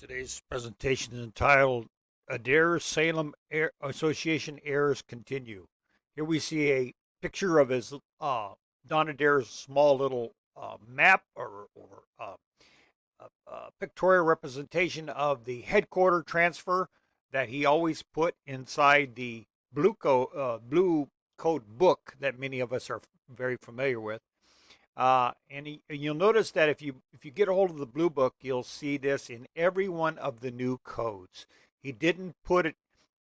Today's presentation is entitled Adair Salem Association Errors Continue. Here we see a picture of his Don Adair's small little map or pictorial representation of the headquarter transfer that he always put inside the blue code book that many of us are very familiar with. You'll notice that if you get a hold of the blue book, you'll see this in every one of the new codes. He didn't put it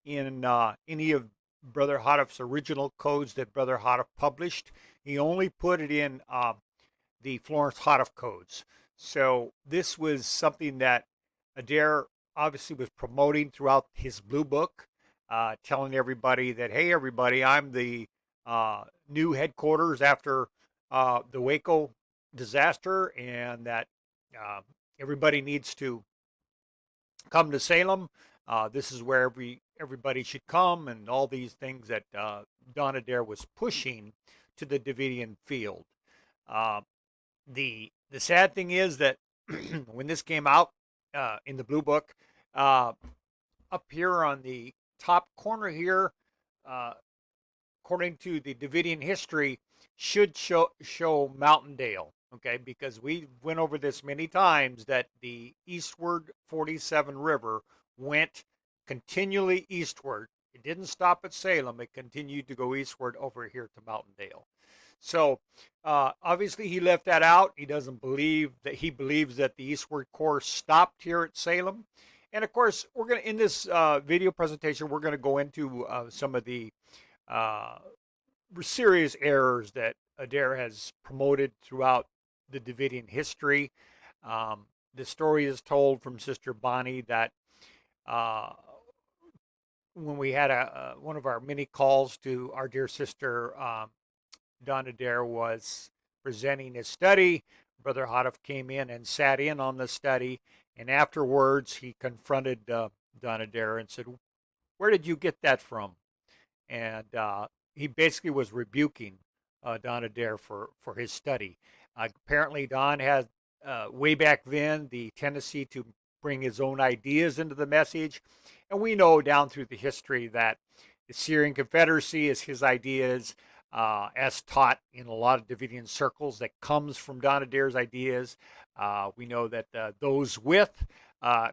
in any of Brother Houghton's original codes that Brother Houghton published. He only put it in the Florence Houghton codes. So this was something that Adair obviously was promoting throughout his blue book, telling everybody that, hey, everybody, I'm the new headquarters after the Waco disaster, and that everybody needs to come to Salem. This is where everybody should come, and all these things that Don Adair was pushing to the Davidian field. The sad thing is that when this came out in the blue book, up here on the top corner here, according to the Davidian history, should show Mountaindale, okay? Because we went over this many times that the eastward 47 River went continually eastward. It didn't stop at Salem. It continued to go eastward over here to Mountaindale. So obviously he left that out. He doesn't believe that. He believes that the eastward course stopped here at Salem. And of course, we're going to, in this video presentation, we're going to go into some of the serious errors that Adair has promoted throughout the Davidian history. The story is told from Sister Bonnie that when we had one of our many calls to our dear sister, Don Adair was presenting his study. Brother Houghton came in and sat in on the study, and afterwards he confronted Don Adair and said, "Where did you get that from?" And he basically was rebuking Don Adair for his study. Apparently, Don had way back then the tendency to bring his own ideas into the message, and we know down through the history that the Syrian Confederacy is his ideas, as taught in a lot of Davidian circles, that comes from Don Adair's ideas. We know that those with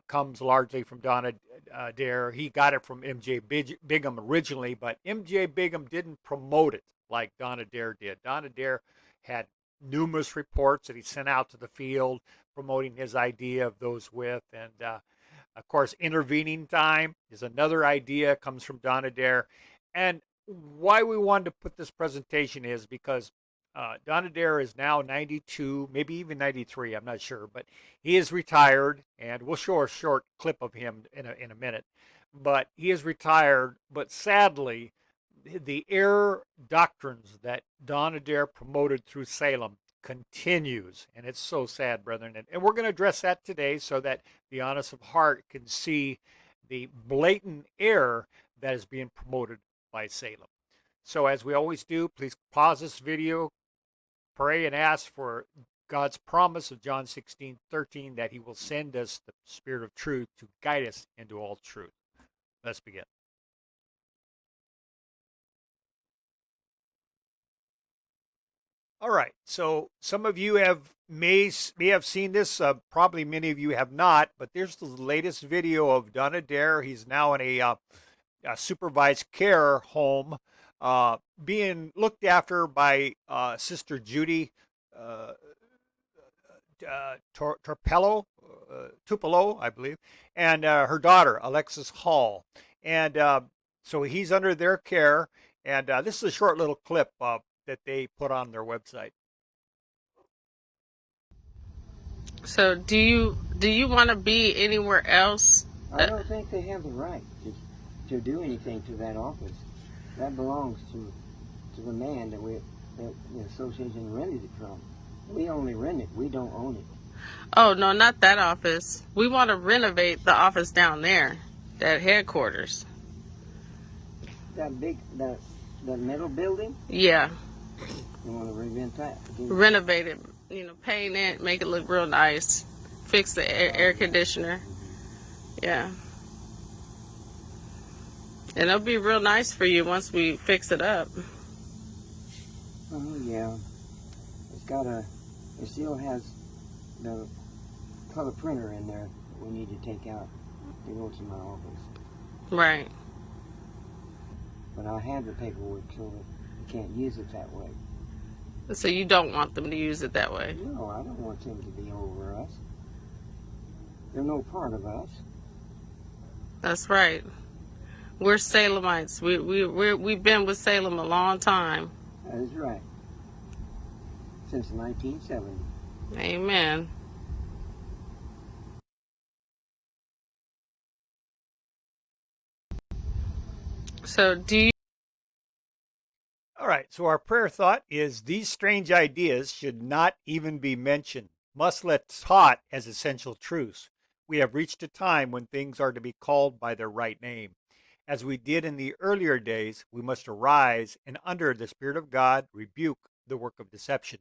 comes largely from Don Adair. He got it from M.J. Bigham originally, but M.J. Bigham didn't promote it like Don Adair did. Don Adair had numerous reports that he sent out to the field promoting his idea of those with. And of course, intervening time is another idea, comes from Don Adair. And why we wanted to put this presentation is because Don Adair is now 92, maybe even 93, I'm not sure, but he is retired, and we'll show a short clip of him in a minute. But he is retired, but sadly, the error doctrines that Don Adair promoted through Salem continues, and it's so sad, brethren. And we're going to address that today so that the honest of heart can see the blatant error that is being promoted by Salem. So as we always do, please pause this video, pray and ask for God's promise of John 16:13 that he will send us the Spirit of truth to guide us into all truth. Let's begin. All right, so some of you may have seen this, probably many of you have not, but there's the latest video of Don Adair. He's now in a supervised care home, being looked after by Sister Judy Tupelo, I believe, and her daughter, Alexis Hall. And so he's under their care. And this is a short little clip that they put on their website. So do you want to be anywhere else? I don't think they have the right to do anything to that office. That belongs to the man that the association rented it from. We only rent it. We don't own it. Oh, no, not that office. We want to renovate the office down there, that headquarters. That metal building? Yeah. You want to reinvent that? Renovate it, paint it, make it look real nice. Fix the air conditioner. Yeah. And it'll be real nice for you once we fix it up. Oh yeah, it's got a. It still has the color printer in there that we need to take out to go to my office. Right. But I have the paperwork so that you can't use it that way. So you don't want them to use it that way. No, I don't want them to be over us. They're no part of us. That's right. We're Salemites. We've been with Salem a long time. That is right. Since 1970. Amen. So do you All right, so our prayer thought is these strange ideas should not even be mentioned, must let taught as essential truths. We have reached a time when things are to be called by their right name. As we did in the earlier days, we must arise and, under the Spirit of God, rebuke the work of deception.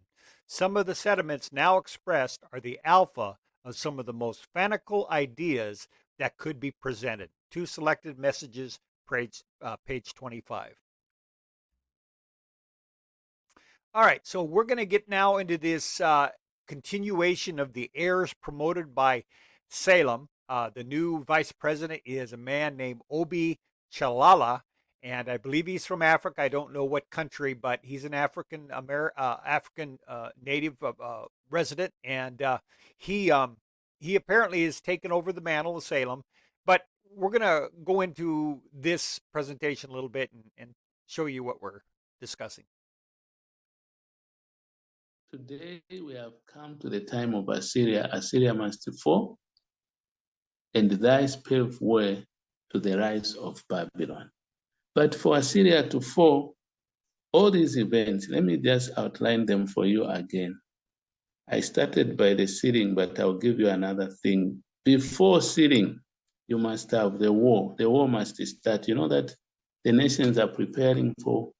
Some of the sentiments now expressed are the alpha of some of the most fanatical ideas that could be presented. Two selected messages, page 25. All right, so we're going to get now into this continuation of the errors promoted by Salem. The new vice president is a man named Obi Chalala, and I believe he's from Africa. I don't know what country, but he's an African native resident, and he apparently has taken over the mantle of Salem. But we're going to go into this presentation a little bit and show you what we're discussing. Today we have come to the time of Assyria. Assyria must fall, and thus pave way to the rise of Babylon. But for Assyria to fall, all these events, let me just outline them for you again. I started by the sealing, but I'll give you another thing. Before sealing, you must have the war. The war must start. You know that the nations are preparing for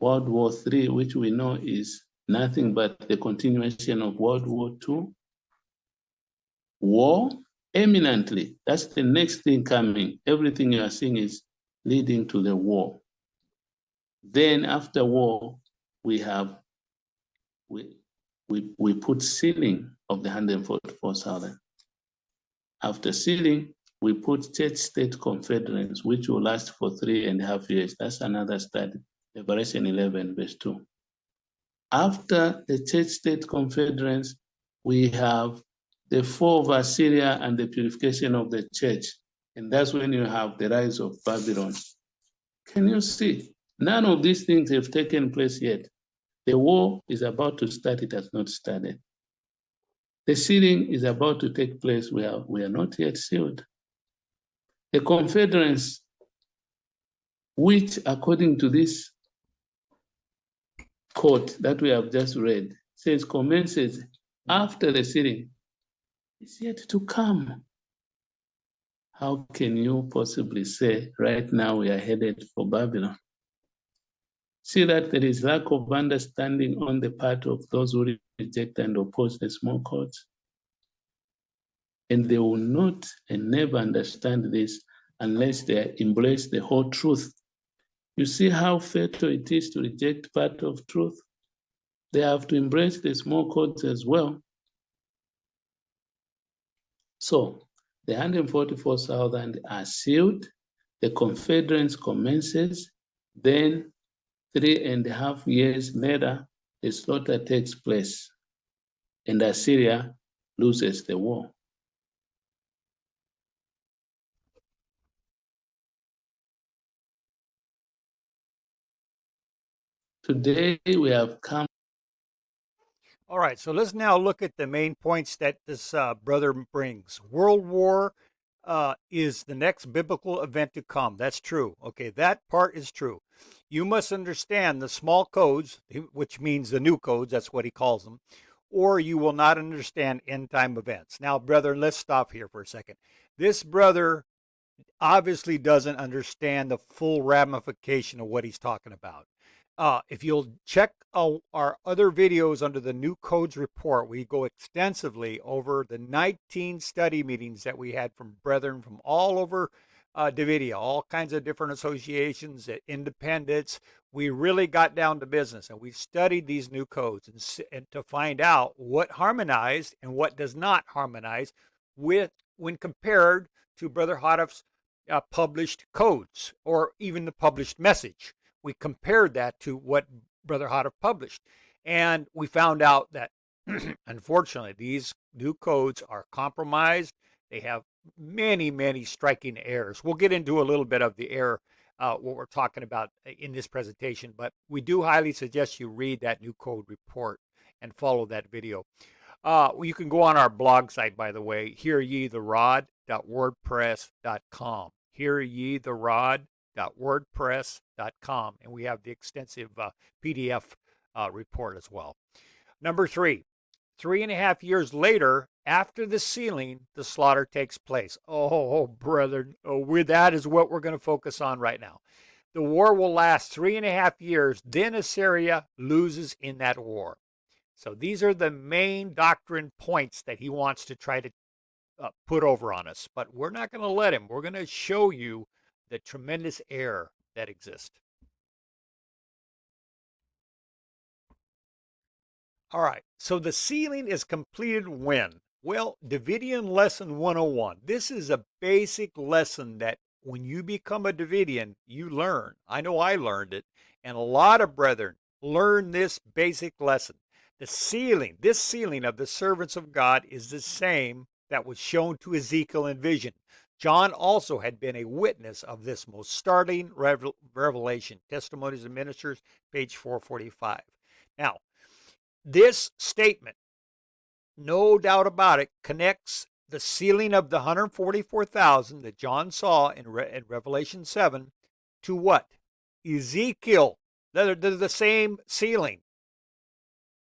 World War III, which we know is nothing but the continuation of World War II. War, eminently, that's the next thing coming. Everything you are seeing is leading to the war. Then after war, we put sealing of the 144,000. After sealing, we put church-state confederates, which will last for 3.5 years. That's another study, Revelation 11, verse 2. After the church-state confederates, we have the fall of Assyria and the purification of the church. And that's when you have the rise of Babylon. Can you see? None of these things have taken place yet. The war is about to start, it has not started. The sealing is about to take place, we are not yet sealed. The confederates, which according to this quote that we have just read, says commences after the sealing, is yet to come. How can you possibly say right now we are headed for Babylon? See that there is lack of understanding on the part of those who reject and oppose the small courts. And they will not and never understand this unless they embrace the whole truth. You see how fatal it is to reject part of truth? They have to embrace the small courts as well. So the 144,000 are sealed, the confederates commences, then 3.5 years later, the slaughter takes place, and Assyria loses the war. Today we have come. All right, so let's now look at the main points that this brother brings. World War is the next biblical event to come. That's true. Okay, that part is true. You must understand the small codes, which means the new codes, that's what he calls them, or you will not understand end time events. Now, brother, let's stop here for a second. This brother obviously doesn't understand the full ramification of what he's talking about. If you'll check our other videos under the New Codes report, we go extensively over the 19 study meetings that we had from brethren from all over Davidia, all kinds of different associations, independents. We really got down to business and we studied these new codes and to find out what harmonized and what does not harmonize with when compared to Brother Hoddif's published codes or even the published message. We compared that to what Brother Hoddif published. And we found out that, unfortunately, these new codes are compromised. They have many, many striking errors. We'll get into a little bit of the error, what we're talking about in this presentation, but we do highly suggest you read that new code report and follow that video. You can go on our blog site, by the way, hearyetherod.wordpress.com. Hearyetherod.wordpress.com. And we have the extensive PDF report as well. Number 3, 3.5 years later, after the sealing, the slaughter takes place. Oh, brethren, that is what we're going to focus on right now. The war will last 3.5 years, then Assyria loses in that war. So these are the main doctrine points that he wants to try to put over on us. But we're not going to let him. We're going to show you the tremendous error that exists. All right, so the sealing is completed when? Well, Davidian Lesson 101. This is a basic lesson that when you become a Davidian, you learn. I know I learned it, and a lot of brethren learn this basic lesson. This sealing of the servants of God is the same that was shown to Ezekiel in vision. John also had been a witness of this most startling revelation. Testimonies of Ministers, page 445. Now, this statement, no doubt about it, connects the sealing of the 144,000 that John saw in Revelation 7 to what? Ezekiel. They're the same sealing.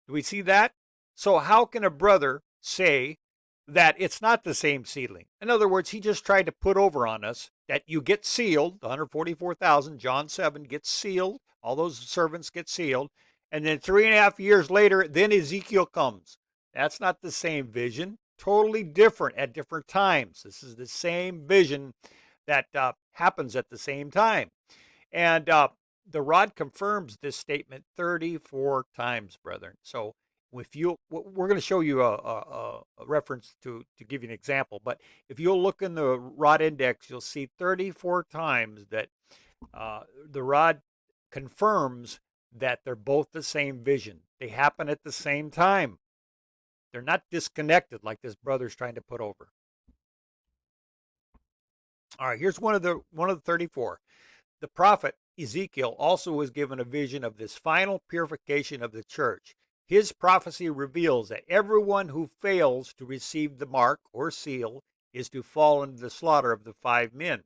Do we see that? So how can a brother say that it's not the same sealing? In other words, he just tried to put over on us that you get sealed, the 144,000, John 7 gets sealed, all those servants get sealed, and then 3.5 years later, then Ezekiel comes. That's not the same vision. Totally different at different times. This is the same vision that happens at the same time. And the rod confirms this statement 34 times, brethren. So if you, we're going to show you a reference to give you an example, but if you'll look in the rod index, you'll see 34 times that the rod confirms that they're both the same vision. They happen at the same time. They're not disconnected like this brother's trying to put over. All right, here's one of the 34. The prophet Ezekiel also was given a vision of this final purification of the church. His prophecy reveals that everyone who fails to receive the mark or seal is to fall into the slaughter of the 5 men,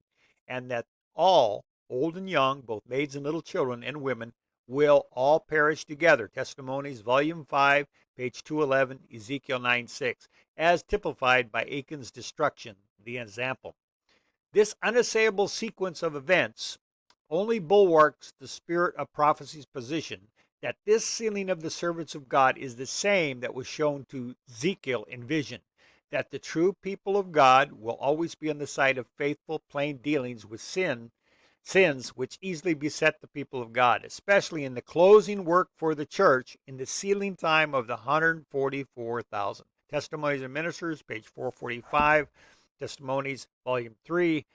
and that all, old and young, both maids and little children and women, will all perish together. Testimonies, volume 5, page 211, Ezekiel 9:6, as typified by Achan's destruction, the example. This unassailable sequence of events only bulwarks the spirit of prophecy's position that this sealing of the servants of God is the same that was shown to Ezekiel in vision, that the true people of God will always be on the side of faithful, plain dealings with sins which easily beset the people of God, especially in the closing work for the church in the sealing time of the 144,000. Testimonies and Ministers, page 445, Testimonies, volume 3,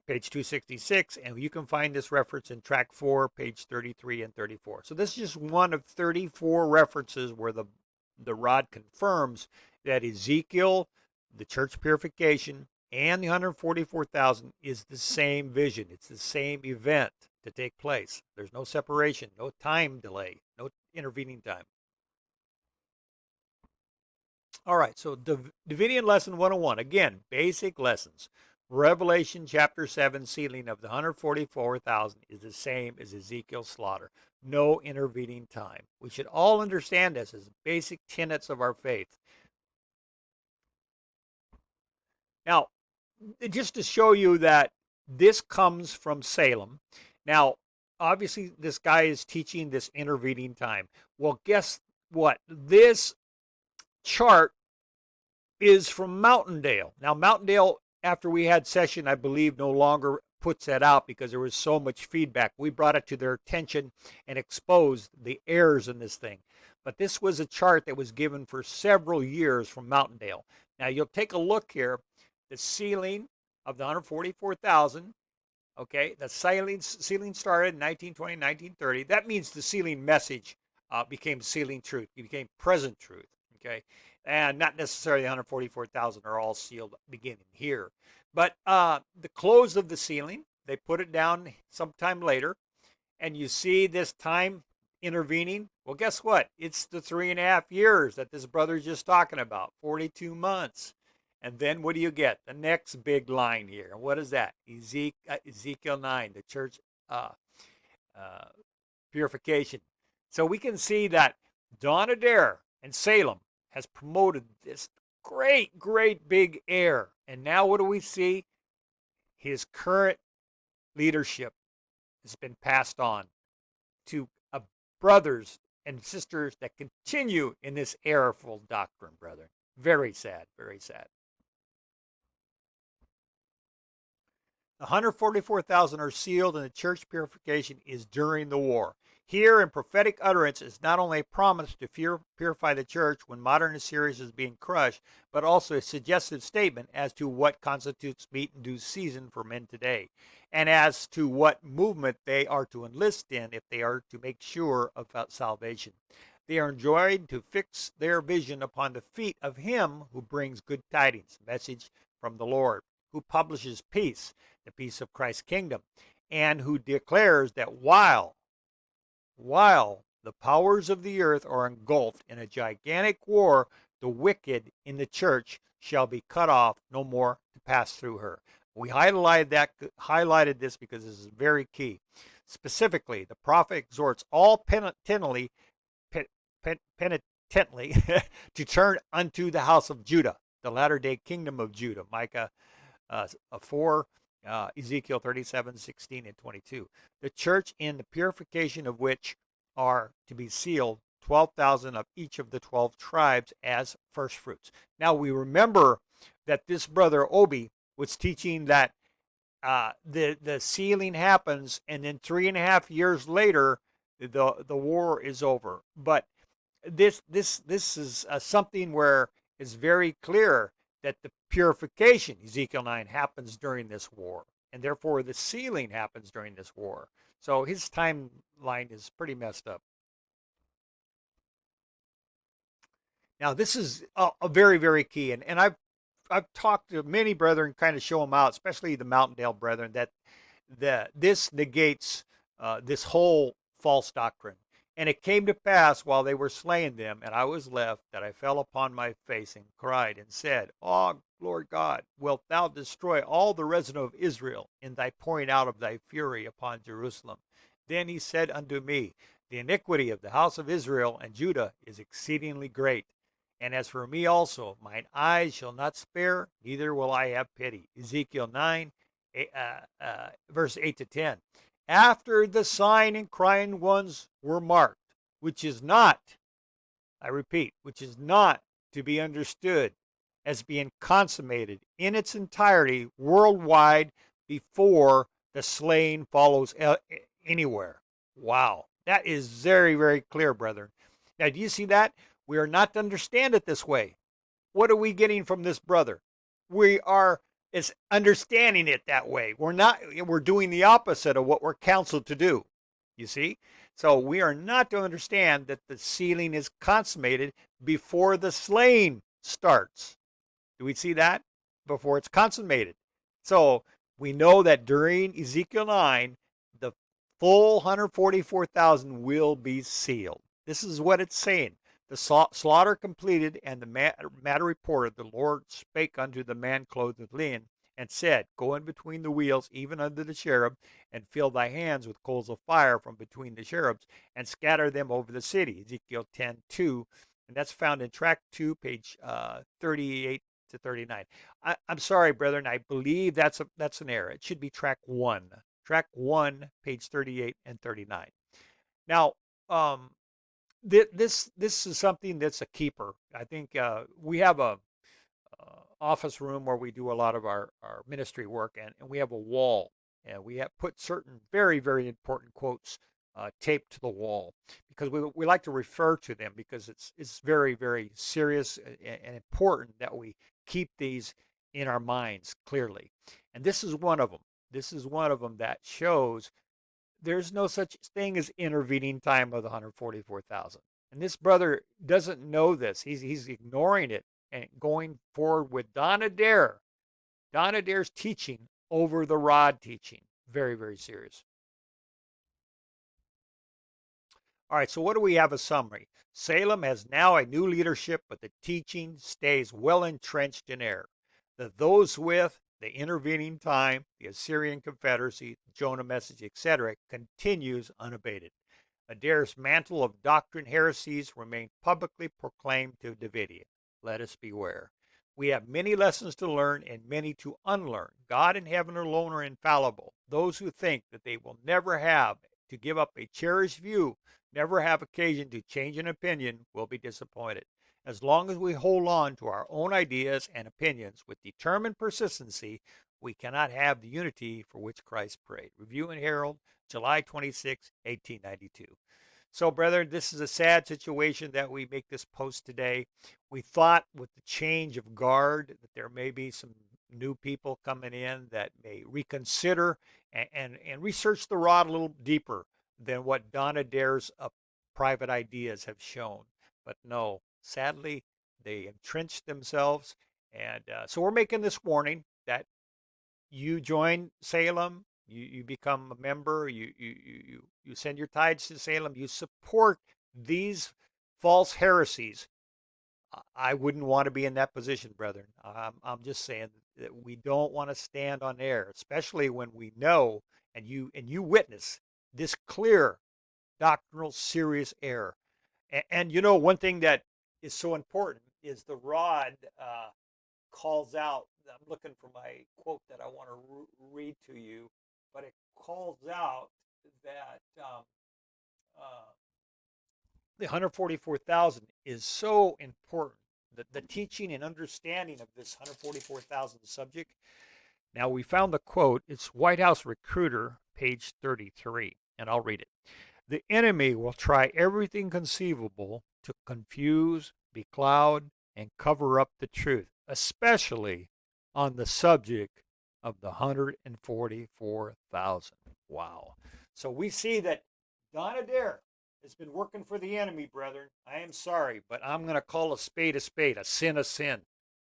page 266, and you can find this reference in track 4, page 33 and 34. So this is just one of 34 references where the rod confirms that Ezekiel, the church purification, and the 144,000 is the same vision. It's the same event to take place. There's no separation, no time delay, no intervening time. All right, so Davidian Lesson 101, again, basic lessons. Revelation chapter 7 sealing of the 144,000 is the same as Ezekiel's slaughter. No intervening time. We should all understand this as basic tenets of our faith. Now, just to show you that this comes from Salem. Now, obviously this guy is teaching this intervening time. Well, guess what? This chart is from Mountaindale. Now, Mountaindale, after we had session, I believe no longer puts that out because there was so much feedback. We brought it to their attention and exposed the errors in this thing. But this was a chart that was given for several years from Mountaindale. Now, you'll take a look here. The ceiling of the 144,000. Okay, the sealing started in 1920, 1930. That means the sealing message became sealing truth. It became present truth. Okay, and not necessarily 144,000 are all sealed beginning here, but the close of the sealing, they put it down sometime later, and you see this time intervening. Well, guess what? It's the 3.5 years that this brother's just talking about, 42 months. And then what do you get? The next big line here. What is that? Ezekiel 9, the church uh, uh, purification. So we can see that Don Adair and Salem has promoted this great, great big heir. And now what do we see? His current leadership has been passed on to brothers and sisters that continue in this errorful doctrine, brethren. Very sad, very sad. The 144,000 are sealed, and the church purification is during the war. Here in prophetic utterance is not only a promise to purify the church when modern Assyria is being crushed, but also a suggestive statement as to what constitutes meat and due season for men today, and as to what movement they are to enlist in if they are to make sure of salvation. They are enjoined to fix their vision upon the feet of him who brings good tidings, message from the Lord, who publishes peace, the peace of Christ's kingdom, and who declares that while the powers of the earth are engulfed in a gigantic war, the wicked in the church shall be cut off, no more to pass through her. We highlighted this because this is very key. Specifically, the prophet exhorts all penitently to turn unto the house of Judah, the latter day kingdom of Judah. Micah 4, Ezekiel 37, 16, and 22. The church, in the purification of which are to be sealed 12,000 of each of the 12 tribes as first fruits. Now we remember that this brother Obi was teaching that the sealing happens, and then 3.5 years later, the war is over. But this is something where it's very clear that the purification, Ezekiel 9, happens during this war, and therefore the sealing happens during this war. So his timeline is pretty messed up. Now this is a very, very key, and I've talked to many brethren, kind of show them out, especially the Mountaindale brethren, that this negates this whole false doctrine. And it came to pass while they were slaying them, and I was left, that I fell upon my face and cried and said, "Ah, Lord God, wilt thou destroy all the residue of Israel in thy pouring out of thy fury upon Jerusalem?" Then he said unto me, "The iniquity of the house of Israel and Judah is exceedingly great. And as for me also, mine eyes shall not spare, neither will I have pity." Ezekiel 9, verse 8 to 10. After the sign and crying ones were marked, which is not, I repeat, which is not to be understood as being consummated in its entirety worldwide before the slaying follows anywhere. Wow. That is very, very clear, brethren. Now, do you see that? We are not to understand it this way. What are we getting from this brother? We are is understanding it that way. We're doing the opposite of what we're counseled to do. You see? So we are not to understand that the sealing is consummated before the slaying starts. Do we see that? Before it's consummated. So we know that during Ezekiel 9, the full 144,000 will be sealed. This is what it's saying. The slaughter completed, and the matter reported, the Lord spake unto the man clothed with linen, and said, "Go in between the wheels, even under the cherub, and fill thy hands with coals of fire from between the cherubs, and scatter them over the city." Ezekiel 10:2, and that's found in track 2, page 38 to 39. I'm sorry, brethren, I believe that's an error. It should be track 1. track 1, page 38 and 39. Now, this is something that's a keeper. I think we have a office room where we do a lot of our ministry work, and we have a wall, and we have put certain very, very important quotes taped to the wall because we like to refer to them because it's very, very serious and important that we keep these in our minds clearly. And this is one of them. This is one of them that shows there's no such thing as intervening time of the 144,000. And this brother doesn't know this. He's ignoring it and going forward with Don Adair. Don Adair's teaching over the rod teaching. Very, very serious. All right, so what do we have a summary? Salem has now a new leadership, but the teaching stays well entrenched in error. Those with the intervening time, the Assyrian Confederacy, Jonah message, etc., continues unabated. Adair's mantle of doctrine heresies remain publicly proclaimed to Davidia. Let us beware. We have many lessons to learn and many to unlearn. God and heaven alone are infallible. Those who think that they will never have to give up a cherished view, never have occasion to change an opinion, will be disappointed. As long as we hold on to our own ideas and opinions with determined persistency, we cannot have the unity for which Christ prayed. Review and Herald, July 26, 1892. So, brethren, this is a sad situation that we make this post today. We thought with the change of guard that there may be some new people coming in that may reconsider and research the rod a little deeper than what Don Adair's private ideas have shown. But no, sadly, they entrenched themselves. And so we're making this warning that you join Salem, you become a member, you send your tithes to Salem, you support these false heresies. I wouldn't want to be in that position, brethren. I'm just saying that we don't want to stand on air, especially when we know and you witness this clear doctrinal serious error. And you know, one thing that is so important is the rod calls out. I'm looking for my quote that I want to read to you, but it calls out that uh, the 144,000 is so important. The teaching and understanding of this 144,000 subject. Now, we found the quote. It's White House Recruiter, page 33, and I'll read it. The enemy will try everything conceivable to confuse, becloud, and cover up the truth, especially on the subject of the 144,000. Wow. So we see that Don Adair has been working for the enemy, brethren. I am sorry, but I'm going to call a spade, a sin a sin.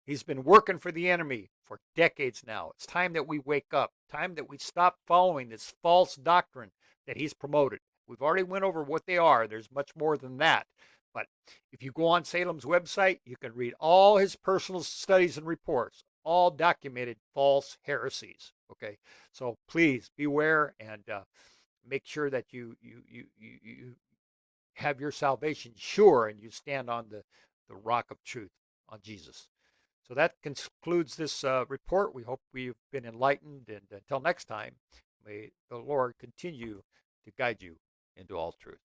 He's been working for the enemy for decades now. It's time that we wake up, time that we stop following this false doctrine that he's promoted. We've already went over what they are. There's much more than that. But if you go on Salem's website, you can read all his personal studies and reports, all documented false heresies. Okay, so please beware and make sure that you have your salvation sure and you stand on the rock of truth, on Jesus. So that concludes this report. We hope we've been enlightened, and until next time, may the Lord continue to guide you into all truth.